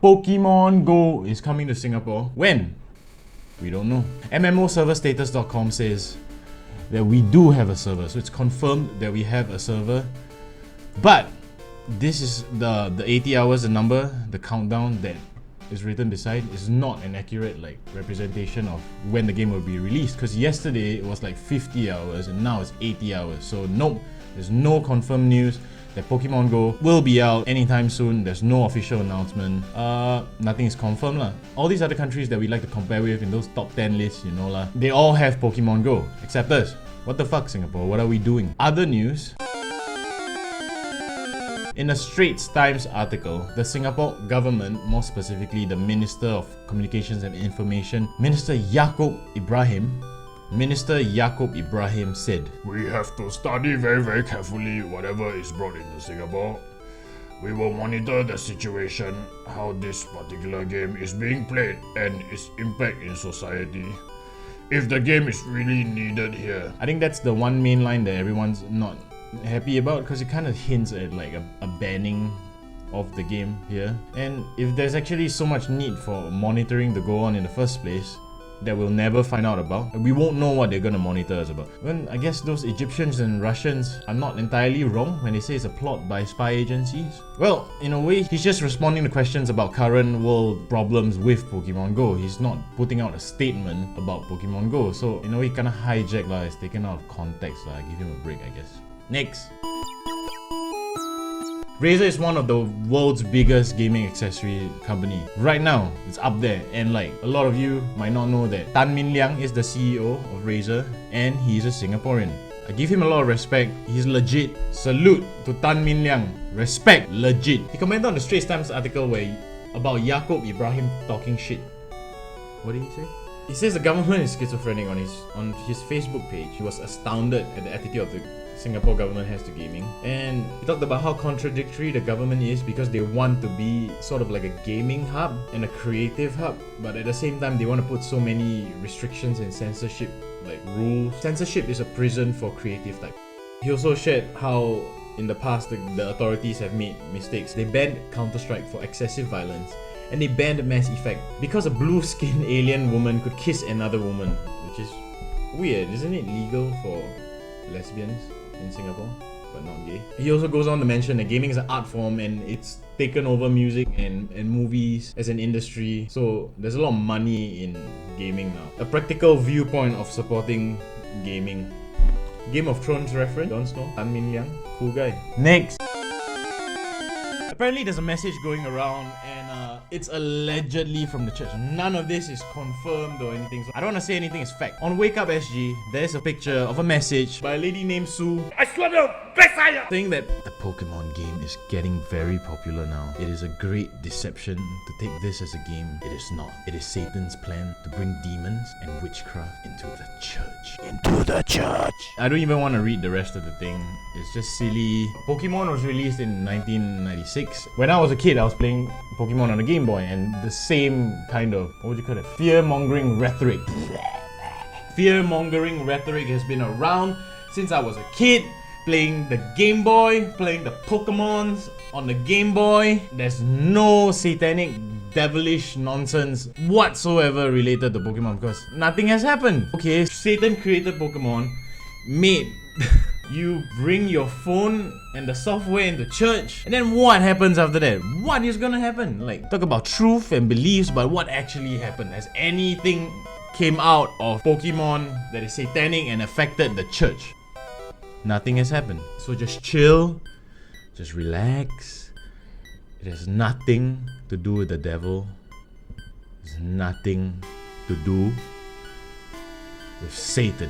Pokemon Go is coming to Singapore. When? We don't know. MMOserverstatus.com says that we do have a server, so it's confirmed that we have a server. But this is the 80 hours, the number, the countdown that is written beside is not an accurate representation of when the game will be released, because yesterday it was 50 hours and now it's 80 hours. So nope, there's no confirmed news that Pokemon Go will be out anytime soon. There's no official announcement. Nothing is confirmed lah. All these other countries that we like to compare with in those top 10 lists, you know lah, they all have Pokemon Go, except us. What the fuck, Singapore? What are we doing? Other news. In a Straits Times article, the Singapore government, more specifically the Minister of Communications and Information, Minister Yaacob Ibrahim said, "We have to study very, very carefully whatever is brought into Singapore. We will monitor the situation, how this particular game is being played and its impact in society. If the game is really needed here." I think that's the one main line that everyone's not happy about, because it kind of hints at a banning of the game here. And if there's actually so much need for monitoring to go on in the first place that we'll never find out about, we won't know what they're gonna monitor us about. When I guess those Egyptians and Russians are not entirely wrong when they say it's a plot by spy agencies. Well, in a way, he's just responding to questions about current world problems with Pokemon Go. He's not putting out a statement about Pokemon Go. So in a way, kinda hijacked lah. It's taken out of context lah. Give him a break, I guess. Next. Razer is one of the world's biggest gaming accessory company. Right now, it's up there, and a lot of you might not know that Tan Min-Liang is the CEO of Razer and he's a Singaporean. I give him a lot of respect. He's legit. Salute to Tan Min-Liang. Respect, legit. He commented on the Straits Times article about Yaacob Ibrahim talking shit. What did he say? He says the government is schizophrenic on his Facebook page. He was astounded at the attitude of the Singapore government has to gaming, and he talked about how contradictory the government is because they want to be sort of like a gaming hub and a creative hub, but at the same time they want to put so many restrictions and censorship rules. Censorship is a prison for creative type. He also shared how in the past the authorities have made mistakes. They banned Counter-Strike for excessive violence, and they banned Mass Effect because a blue-skinned alien woman could kiss another woman, which is weird. Isn't it legal for lesbians in Singapore, but not gay? He also goes on to mention that gaming is an art form and it's taken over music and movies as an industry. So there's a lot of money in gaming now. A practical viewpoint of supporting gaming. Game of Thrones reference, Jon Snow, Tan Min-Liang, cool guy. Next. Apparently there's a message going around and it's allegedly from the church. None of this is confirmed or anything, so I don't want to say anything is fact. On Wake Up SG, there's a picture of a message by a lady named Sue. I swear to Messiah! Saying that the Pokemon game is getting very popular now. It is a great deception to take this as a game. It is not. It is Satan's plan to bring demons and witchcraft into the church. Into the church! I don't even want to read the rest of the thing. It's just silly. Pokemon was released in 1996. When I was a kid, I was playing Pokemon on a Game Boy, and the same kind of, what would you call it? Fear-mongering rhetoric. Fear-mongering rhetoric has been around since I was a kid. Playing the Game Boy, playing the Pokemons on the Game Boy. There's no satanic, devilish nonsense whatsoever related to Pokemon because nothing has happened. Okay, Satan created Pokemon, made you bring your phone and the software into church, and then what happens after that? What is gonna happen? Talk about truth and beliefs, but what actually happened? Has anything came out of Pokemon that is satanic and affected the church? Nothing has happened. So just chill, just relax. It has nothing to do with the devil. It has nothing to do with Satan.